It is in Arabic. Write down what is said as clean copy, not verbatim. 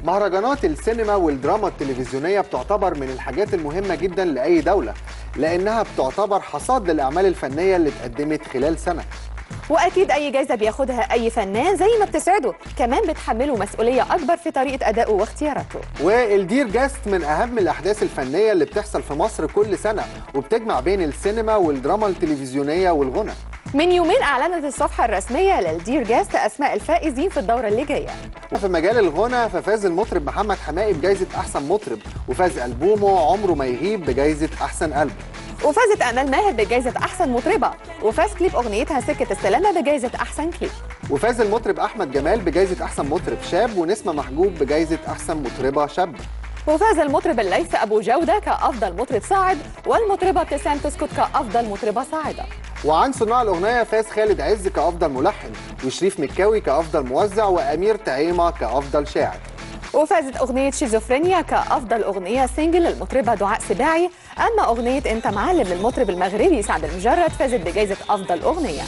مهرجانات السينما والدراما التلفزيونية بتعتبر من الحاجات المهمة جدا لأي دولة، لأنها بتعتبر حصاد للأعمال الفنية اللي اتقدمت خلال سنة. واكيد اي جايزه بياخدها اي فنان زي ما بتسعده كمان بتحمله مسؤوليه اكبر في طريقه ادائه واختياراته. والدير جاست من اهم الاحداث الفنيه اللي بتحصل في مصر كل سنه، وبتجمع بين السينما والدراما التلفزيونيه والغنى. من يومين اعلنت الصفحه الرسميه للدير جاست اسماء الفائزين في الدوره اللي جايه. في مجال الغنى ففاز المطرب محمد حماقي بجائزه احسن مطرب، وفاز البومه عمره ما يغيب بجائزه احسن ألبوم. وفازت امال ماهر بجائزه احسن مطربه، وفاز كليب اغنيتها سكه السلامه بجائزه احسن كليب. وفاز المطرب احمد جمال بجائزه احسن مطرب شاب، ونسمه محجوب بجائزه احسن مطربه شاب. وفاز المطرب الليث ابو جوده كافضل مطرب صاعد، والمطربه ابتسام تسكت كافضل مطربه صاعده. وعن صناع الاغنيه فاز خالد عز كافضل ملحن، وشريف مكاوي كافضل موزع، وامير تعيمه كافضل شاعر. وفازت أغنية شيزوفرينيا كأفضل أغنية سينجل للمطربة دعاء سباعي، أما أغنية أنت معلم للمطرب المغربي سعد المجرد فازت بجائزة أفضل أغنية.